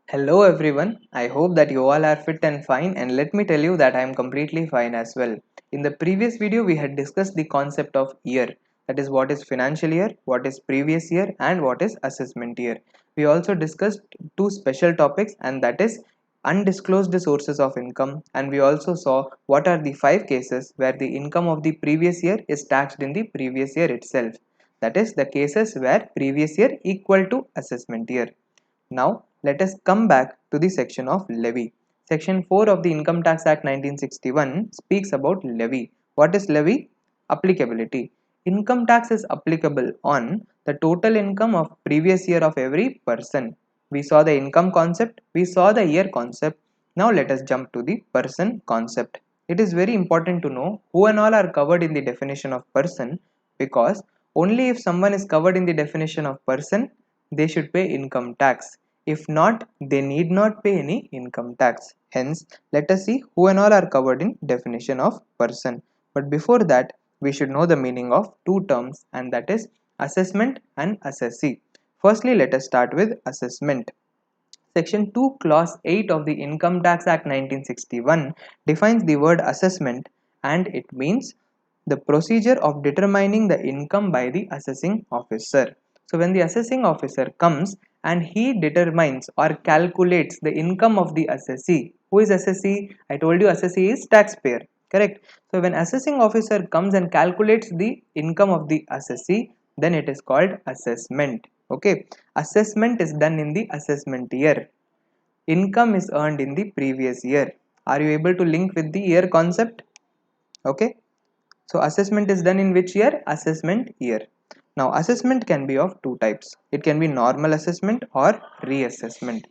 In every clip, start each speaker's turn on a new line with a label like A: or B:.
A: Hello everyone, I hope that you all are fit and fine, and let me tell you that I am completely fine as well. In the previous video we had discussed the concept of year, that is what is financial year, what is previous year and what is assessment year. We also discussed two special topics, and that is undisclosed sources of income, and we also saw what are the 5 cases where the income of the previous year is taxed in the previous year itself. That is the cases where previous year equal to assessment year. Now, let us come back to the section of levy. Section 4 of the Income Tax Act 1961 speaks about levy. What is levy? Applicability. Income tax is applicable on the total income of previous year of every person. We saw the income concept, we saw the year concept. Now let us jump to the person concept. It is very important to know who and all are covered in the definition of person, because only if someone is covered in the definition of person, they should pay income tax. If not, they need not pay any income tax. Hence, let us see who and all are covered in definition of person. But before that, we should know the meaning of two terms, and that is assessment and assessee. Firstly, let us start with assessment. Section 2 Clause 8 of the Income Tax Act 1961 defines the word assessment, and it means the procedure of determining the income by the assessing officer. So when the assessing officer comes and he determines or calculates the income of the assessee. Who is assessee? I told you assessee is taxpayer, correct? So when assessing officer comes and calculates the income of the assessee, then it is called assessment. Okay, assessment is done in the assessment year. Income is earned in the previous year. Are you able to link with the year concept? Okay, so assessment is done in which year? Assessment year. Now assessment can be of two types. It can be normal assessment or reassessment.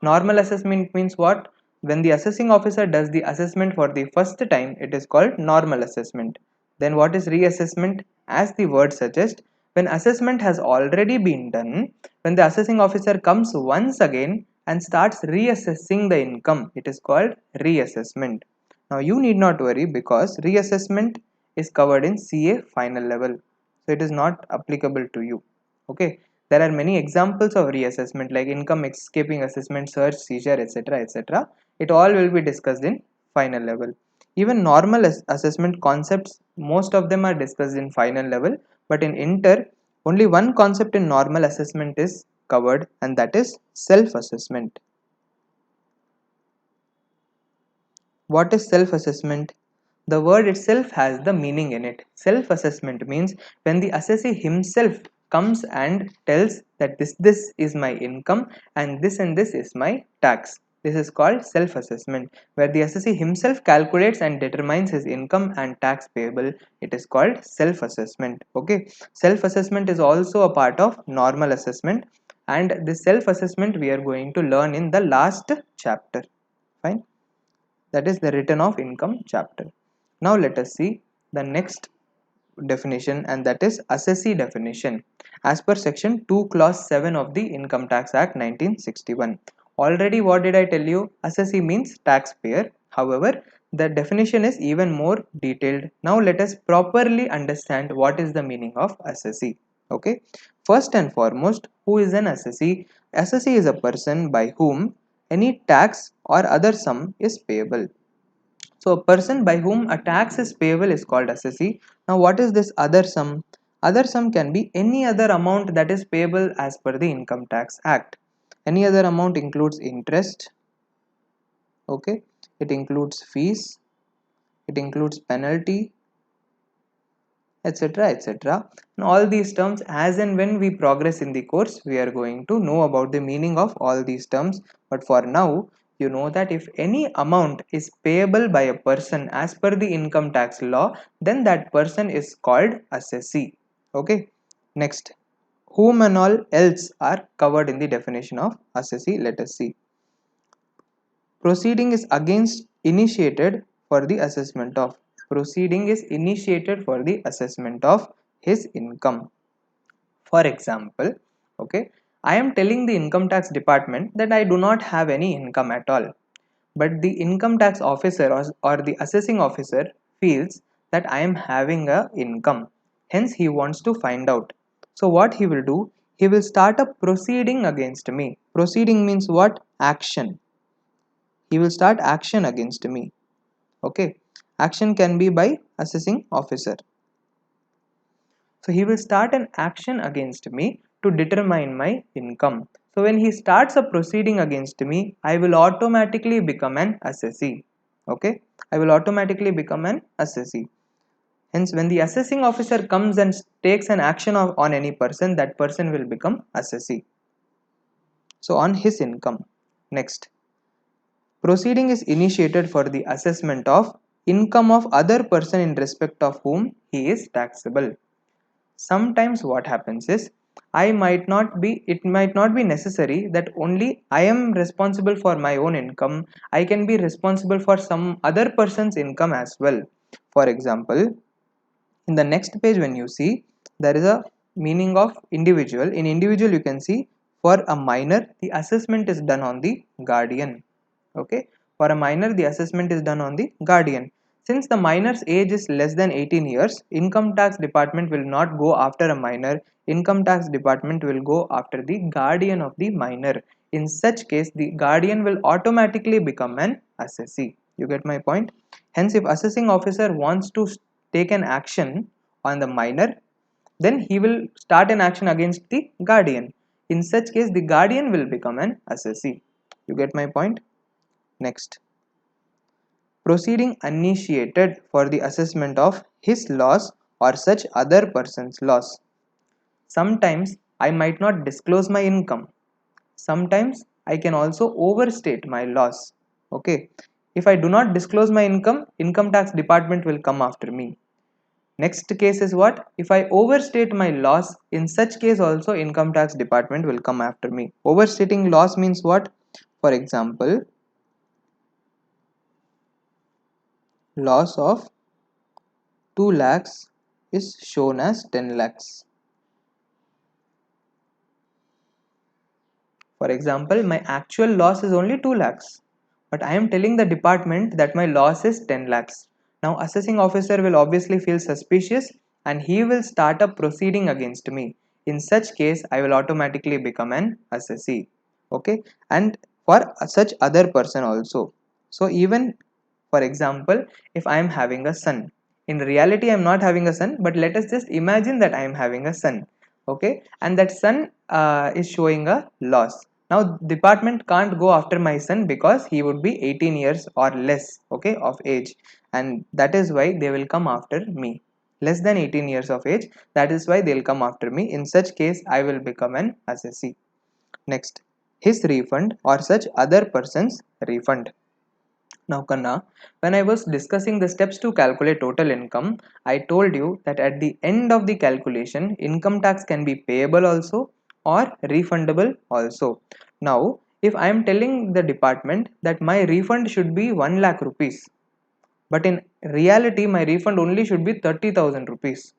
A: Normal assessment means what? When the assessing officer does the assessment for the first time, it is called normal assessment. Then what is reassessment? As the word suggests, when assessment has already been done, when the assessing officer comes once again and starts reassessing the income, it is called reassessment. Now you need not worry, because reassessment is covered in CA final level, so it is not applicable to you. Okay, there are many examples of reassessment like income escaping assessment, search, seizure, etc., etc. It all will be discussed in final level. Even normal assessment concepts, most of them are discussed in final level, but in inter, only one concept in normal assessment is covered, and that is self assessment. What is self assessment? The word itself has the meaning in it. Self assessment means when the assessee himself comes and tells that this is my income and this is my tax. This is called self assessment, where the assessee himself calculates and determines his income and tax payable. It is called self assessment. Okay, self assessment is also a part of normal assessment, and this self assessment we are going to learn in the last chapter. Fine, that is the return of income chapter. Now let us see the next definition, and that is assessee definition as per section 2 clause 7 of the Income Tax Act 1961. Already what did I tell you? Assessee means taxpayer. However, the definition is even more detailed. Now let us properly understand what is the meaning of assessee. Okay, first and foremost, who is an assessee? Assessee is a person by whom any tax or other sum is payable. So a person by whom a tax is payable is called assessee. Now what is this other sum? Other sum can be any other amount that is payable as per the Income Tax Act. Any other amount includes interest, okay, it includes fees, it includes penalty, etc., etc. And all these terms, as and when we progress in the course, we are going to know about the meaning of all these terms. But for now, you know that if any amount is payable by a person as per the income tax law, then that person is called assessee. Okay, next, whom and all else are covered in the definition of assessee? Let us see. Proceeding is against initiated for the assessment of. Proceeding is initiated for the assessment of his income. For example, okay, I am telling the income tax department that I do not have any income at all. But the income tax officer or the assessing officer feels that I am having a income. Hence he wants to find out. So what he will do? he will start a proceeding against me. Proceeding means what? Action. He will start action against me. Okay. Action can be by assessing officer. So he will start an action against me to determine my income. So when he starts a proceeding against me, I will automatically become an assessee. Okay. I will automatically become an assessee. Hence, when the assessing officer comes and takes an action on any person, that person will become assessee. So on his income. Next, proceeding is initiated for the assessment of income of other person in respect of whom he is taxable. Sometimes what happens is, it might not be necessary that only I am responsible for my own income. I can be responsible for some other person's income as well. For example, in the next page, when you see, there is a meaning of individual. In individual, you can see for a minor, the assessment is done on the guardian. Okay, for a minor, the assessment is done on the guardian. Since the minor's age is less than 18 years, income tax department will not go after a minor. Income tax department will go after the guardian of the minor. In such case, the guardian will automatically become an assessee. You get my point? Hence, if assessing officer wants to take an action on the minor, then he will start an action against the guardian. In such case, the guardian will become an assessee. You get my point? Next, proceeding initiated for the assessment of his loss or such other person's loss. Sometimes I might not disclose my income. Sometimes I can also overstate my loss. Okay, if I do not disclose my income, income tax department will come after me. Next case is what? If I overstate my loss, in such case also income tax department will come after me. Overstating loss means what? For example, loss of 2 lakhs is shown as 10 lakhs. For example, my actual loss is only 2 lakhs, but I am telling the department that my loss is 10 lakhs. Now, assessing officer will obviously feel suspicious and he will start a proceeding against me. In such case, I will automatically become an assessee. Okay, and for such other person also. So, even for example, if I am having a son, in reality, I am not having a son, but let us just imagine that I am having a son. Okay, and that son is showing a loss. Now department can't go after my son because he would be 18 years or less, okay, of age, and that is why they will come after me. Less than 18 years of age, that is why they'll come after me. In such case, I will become an assessee. Next, his refund or such other person's refund. Now Kanna, when I was discussing the steps to calculate total income, I told you that at the end of the calculation, income tax can be payable also or refundable also. Now, if I am telling the department that my refund should be 1 lakh rupees, but in reality my refund only should be 30,000 rupees.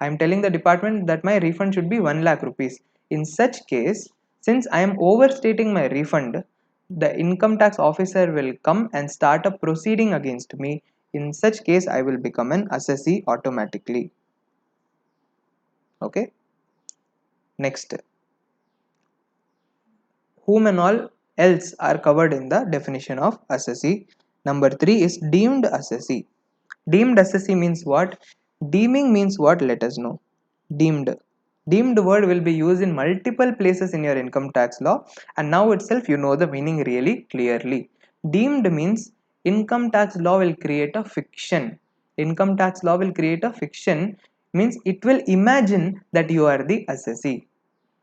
A: I am telling the department that my refund should be 1 lakh rupees. In such case, since I am overstating my refund, the income tax officer will come and start a proceeding against me. In such case, I will become an assessee automatically. Okay. Next, whom and all else are covered in the definition of assessee. Number 3 is deemed assessee. Deemed assessee means what? Deeming means what? Let us know. Deemed. Deemed word will be used in multiple places in your income tax law, and now itself you know the meaning really clearly. Deemed means income tax law will create a fiction. Income tax law will create a fiction means it will imagine that you are the assessee.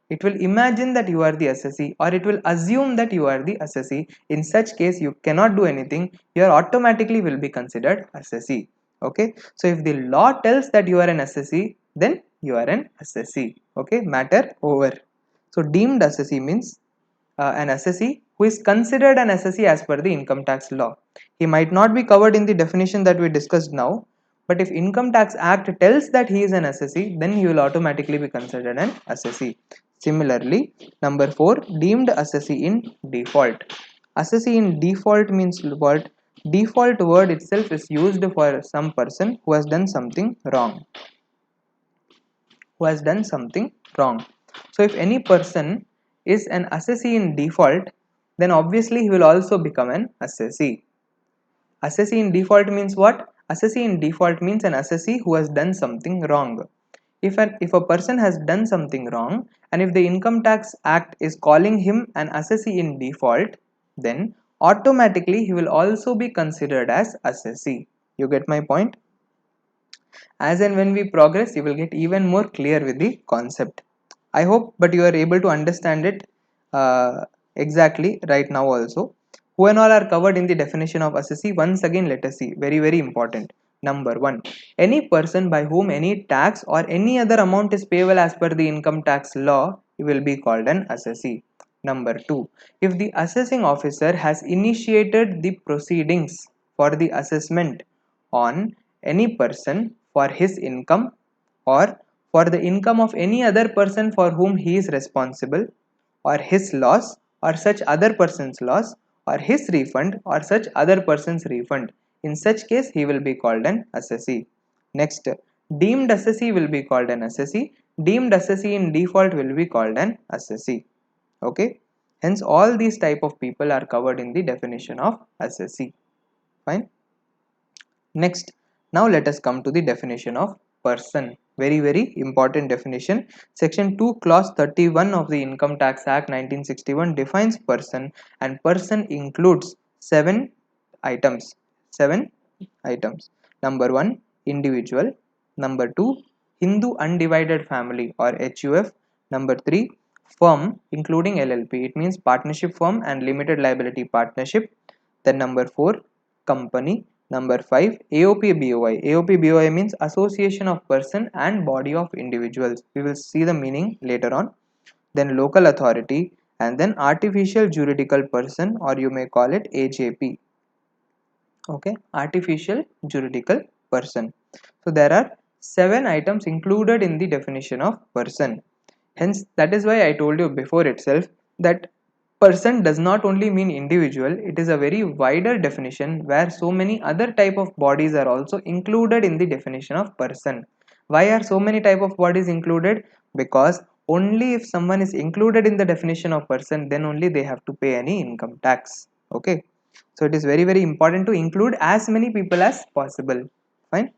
A: It will imagine that you are the assessee, or it will assume that you are the assessee. In such case, you cannot do anything. You are automatically will be considered assessee. Okay. So if the law tells that you are an assessee, then you are an assessee. Okay. Matter over. So deemed assessee means an assessee who is considered an assessee as per the income tax law. He might not be covered in the definition that we discussed now, but if income tax act tells that he is an assessee, then he will automatically be considered an assessee. Similarly, number 4, deemed assessee in default. Assessee in default means what? Default word itself is used for some person who has done something wrong. Who has done something wrong. So if any person is an assessee in default, then obviously he will also become an assessee. Assessee in default means what? Assessee in default means an assessee who has done something wrong. If a person has done something wrong, and if the Income Tax Act is calling him an assessee in default, then automatically he will also be considered as assessee. You get my point? As and when we progress, you will get even more clear with the concept. I hope, but you are able to understand it exactly right now also. Who and all are covered in the definition of assessee? Once again, let us see. Very, very important. Number one, any person by whom any tax or any other amount is payable as per the income tax law will be called an assessee. Number two, if the assessing officer has initiated the proceedings for the assessment on any person for his income or for the income of any other person for whom he is responsible, or his loss or such other person's loss, or his refund or such other person's refund. In such case, he will be called an assessee. Next, deemed assessee will be called an assessee. Deemed assessee in default will be called an assessee. Okay. Hence, all these type of people are covered in the definition of assessee. Fine. Next, now let us come to the definition of person. Very, very important definition. Section 2, clause 31 of the Income Tax Act 1961 defines person, and person includes seven items. Seven items. Number 1, individual. Number 2, Hindu undivided family or HUF. Number 3, firm including LLP. It means partnership firm and limited liability partnership. Then number 4, company. Number 5, AOP-BOI. AOP-BOI means association of person and body of individuals. We will see the meaning later on. Then local authority, and then artificial juridical person, or you may call it AJP. Okay, artificial juridical person. So there are 7 items included in the definition of person. Hence, that is why I told you before itself that person does not only mean individual, it is a very wider definition where so many other type of bodies are also included in the definition of person. Why are so many type of bodies included? Because only if someone is included in the definition of person, then only they have to pay any income tax. Okay, so it is very, very important to include as many people as possible. Fine.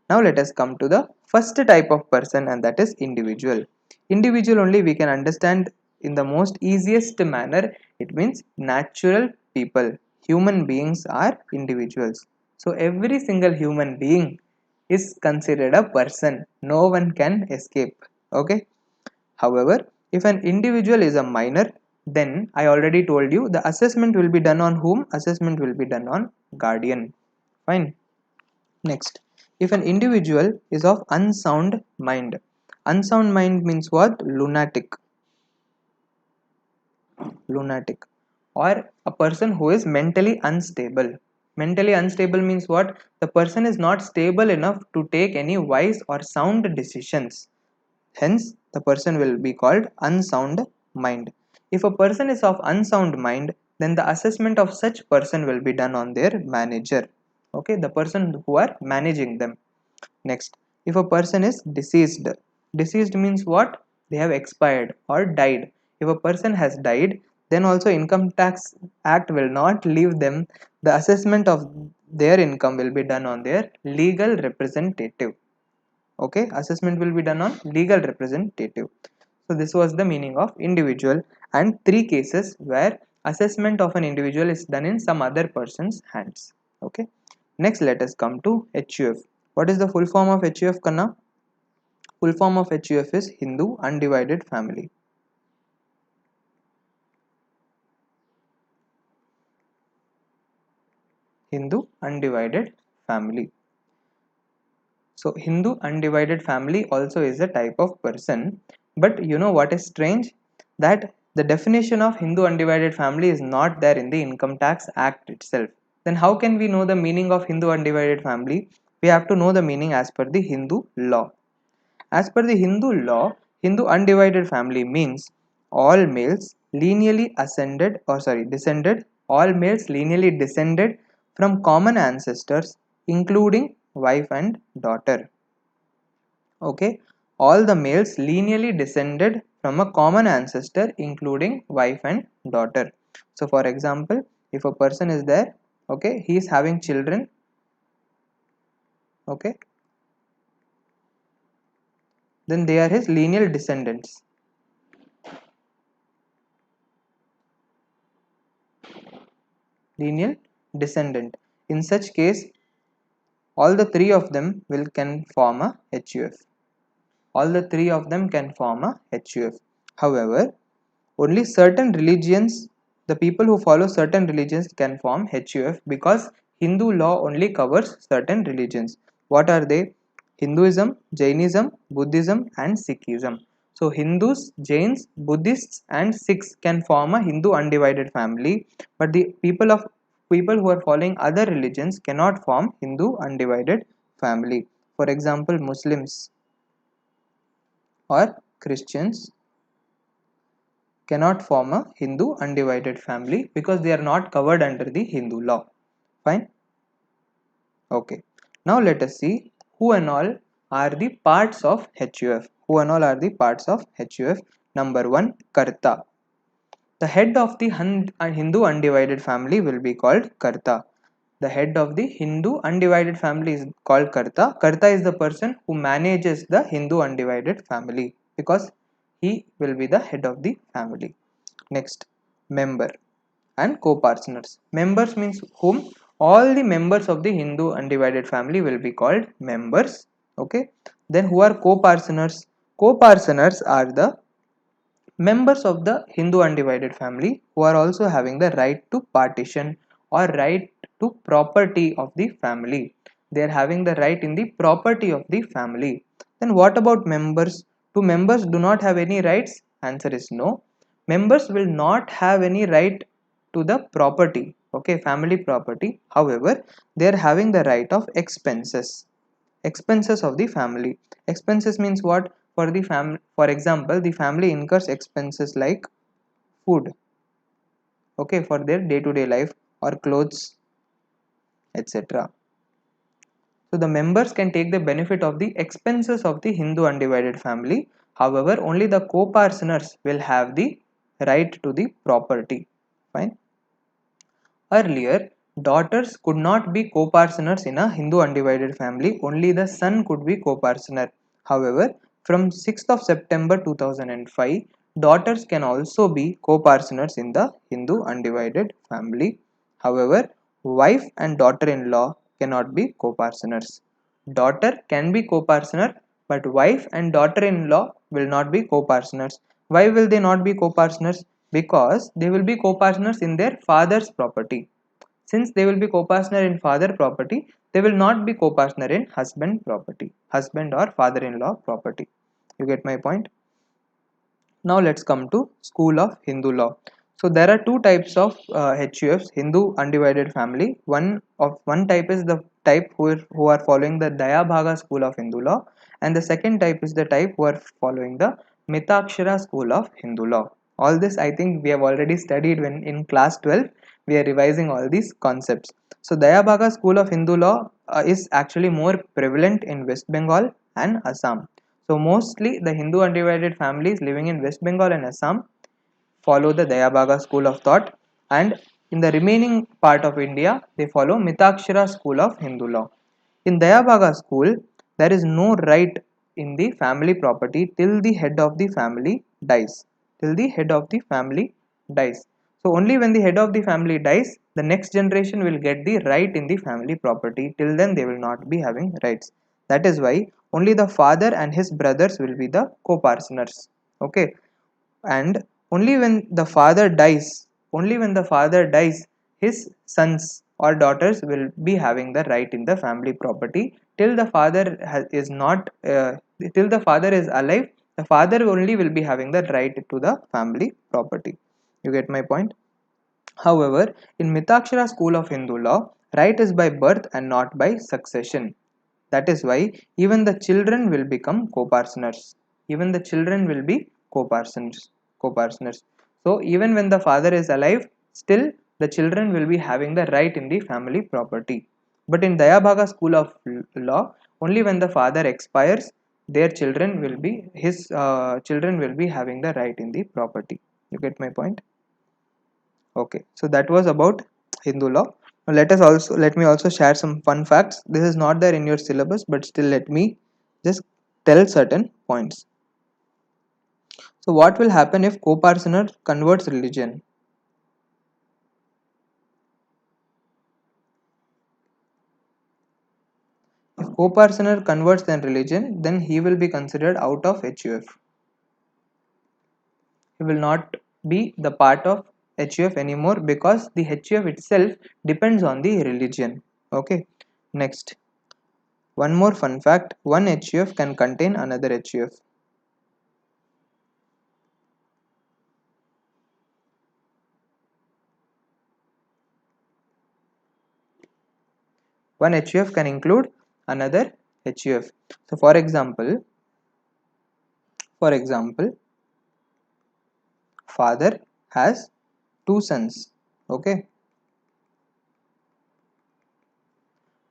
A: Now let us come to the first type of person, and that is individual. Individual only we can understand in the most easiest manner. It means natural people. Human beings are individuals. So every single human being is considered a person. No one can escape. Okay. However, if an individual is a minor, then I already told you the assessment will be done on whom? Assessment will be done on guardian. Fine. Next, if an individual is of unsound mind. Unsound mind means what? Lunatic. Lunatic. Or a person who is mentally unstable. Mentally unstable means what? The person is not stable enough to take any wise or sound decisions. Hence, the person will be called unsound mind. If a person is of unsound mind, then the assessment of such person will be done on their manager. Okay, the person who are managing them. Next, if a person is deceased. Deceased means what? They have expired or died. If a person has died, then also Income Tax Act will not leave them. The assessment of their income will be done on their legal representative. Okay, assessment will be done on legal representative. So this was the meaning of individual, and 3 cases where assessment of an individual is done in some other person's hands. Okay, next let us come to HUF. What is the full form of HUF, Kanna? Full form of HUF is Hindu Undivided Family. Hindu Undivided Family. So Hindu Undivided Family also is a type of person. But you know what is strange? That the definition of Hindu Undivided Family is not there in the Income Tax Act itself. Then how can we know the meaning of Hindu Undivided Family? We have to know the meaning as per the Hindu law. As per the Hindu law, Hindu undivided family means all males lineally descended, all males lineally descended from common ancestors, including wife and daughter. Okay, all the males lineally descended from a common ancestor including wife and daughter. So for example, if a person is there, okay, he is having children, okay, then they are his lineal descendants. Lineal descendant. In such case, all the three of them will can form a HUF. All the three of them can form a HUF. However, only certain religions, the people who follow certain religions can form HUF because Hindu law only covers certain religions. What are they? Hinduism, Jainism, Buddhism and Sikhism. So Hindus, Jains, Buddhists and Sikhs can form a Hindu undivided family, but the people who are following other religions cannot form Hindu undivided family. For example, Muslims or Christians cannot form a Hindu undivided family because they are not covered under the Hindu law. Fine. Okay. Now let us see who and all are the parts of HUF. Who and all are the parts of HUF? Number 1, Karta. The head of the Hindu undivided family will be called Karta. The head of the Hindu undivided family is called Karta. Karta is the person who manages the Hindu undivided family because he will be the head of the family. Next, member and co-partners. Members means whom? All the members of the Hindu undivided family will be called members. Okay. Then who are co-partners? Co-partners are the members of the Hindu undivided family who are also having the right to partition or right to property of the family. They are having the right in the property of the family. Then what about members? Do members do not have any rights? Answer is no. Members will not have any right to the property, okay, family property. However, they are having the right of expenses. Expenses of the family. Expenses means what? For the family, for example, the family incurs expenses like food, okay, for their day-to-day life, or clothes, etc. So the members can take the benefit of the expenses of the Hindu undivided family. However, only the co-partners will have the right to the property. Fine. Earlier, daughters could not be co-partners in a Hindu undivided family, only the son could be co-partner. However, from 6th of September 2005, daughters can also be co-partners in the Hindu undivided family. However, wife and daughter-in-law cannot be co-partners. Daughter can be co-partner, but wife and daughter-in-law will not be co-partners. Why will they not be co-partners? Because they will be co-partners in their father's property. Since they will be co-partner in father property, they will not be co-partner in husband property, husband or father-in-law property. You get my point? Now let's come to school of Hindu law. So there are two types of HUFs, Hindu undivided family. One type is the type who are following the Dayabhaga school of Hindu law, and the second type is the type who are following the Mitakshara school of Hindu law. All this I think we have already studied when in class 12 we are revising all these concepts. So Dayabhaga school of Hindu law is actually more prevalent in West Bengal and Assam. So mostly the Hindu undivided families living in West Bengal and Assam follow the Dayabhaga school of thought, and in the remaining part of India they follow Mitakshara school of Hindu law. In Dayabhaga school, there is no right in the family property till the head of the family dies. Till the head of the family dies. So only when the head of the family dies, the next generation will get the right in the family property. Till then they will not be having rights. That is why only the father and his brothers will be the co-partners. Okay. And only when the father dies, his sons or daughters will be having the right in the family property. Till the father is not till the father is alive, the father only will be having the right to the family property. You get my point? However, in Mitakshara school of Hindu law, right is by birth and not by succession. That is why even the children will become co-partners. Even the children will be co-partners. Co-partners. So even when the father is alive, still the children will be having the right in the family property. But in Dayabhaga school of law, only when the father expires, their children will be his children will be having the right in the property. You get my point? Okay, so that was about Hindu law. Now let me also share some fun facts. This is not there in your syllabus, but still let me just tell certain points. So what will happen if co-parsoner converts religion? If co-parsoner converts then religion, then he will be considered out of HUF. He will not be the part of HUF anymore because the HUF itself depends on the religion. Okay, next. One more fun fact, one HUF can contain another HUF. One HUF can include another HUF. So for example, father has two sons. Okay.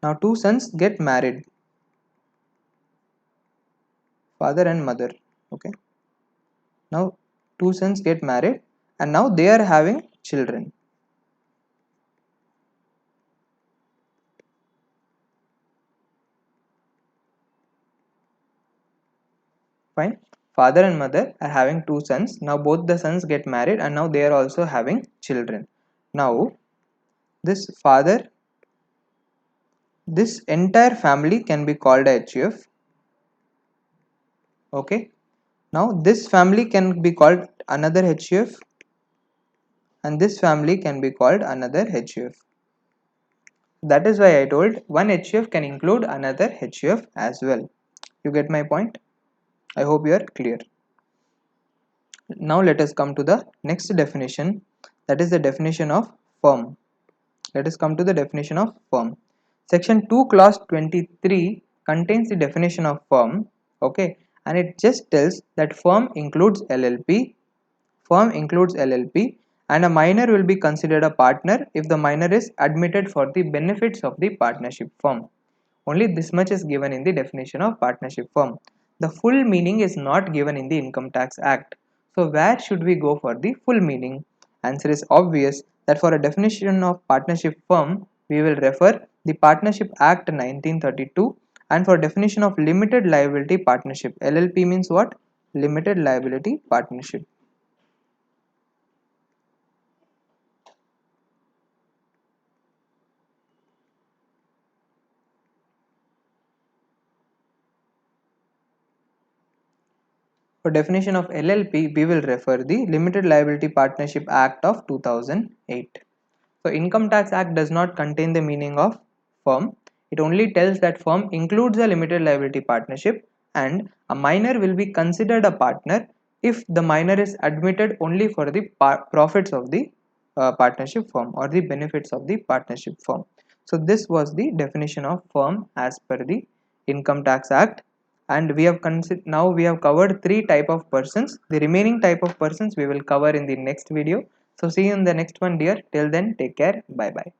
A: Now two sons get married, father and mother. Okay. Now two sons get married and now they are having children. Fine. Father and mother are having two sons. Now both the sons get married and now they are also having children. Now this father, this entire family can be called a HUF. Okay. Now this family can be called another HUF and this family can be called another HUF. That is why I told one HUF can include another HUF as well. You get my point? I hope you are clear. Now let us come to the next definition, that is the definition of firm. Let us come to the definition of firm. Section 2 clause 23 contains the definition of firm, okay, and it just tells that firm includes LLP. Firm includes LLP and a minor will be considered a partner if the minor is admitted for the benefits of the partnership firm. Only this much is given in the definition of partnership firm. The full meaning is not given in the Income Tax Act. So where should we go for the full meaning? Answer is obvious that for a definition of partnership firm, we will refer the Partnership Act 1932, and for definition of limited liability partnership, LLP means what? Limited liability partnership. For definition of LLP, we will refer the Limited Liability Partnership Act of 2008. So Income Tax Act does not contain the meaning of firm. It only tells that firm includes a limited liability partnership and a minor will be considered a partner if the minor is admitted only for the profits of the partnership firm or the benefits of the partnership firm. So this was the definition of firm as per the Income Tax Act, and we have now we have covered three type of persons. The remaining type of persons we will cover in the next video. So see you in the next one, dear. Till then, take care. Bye bye.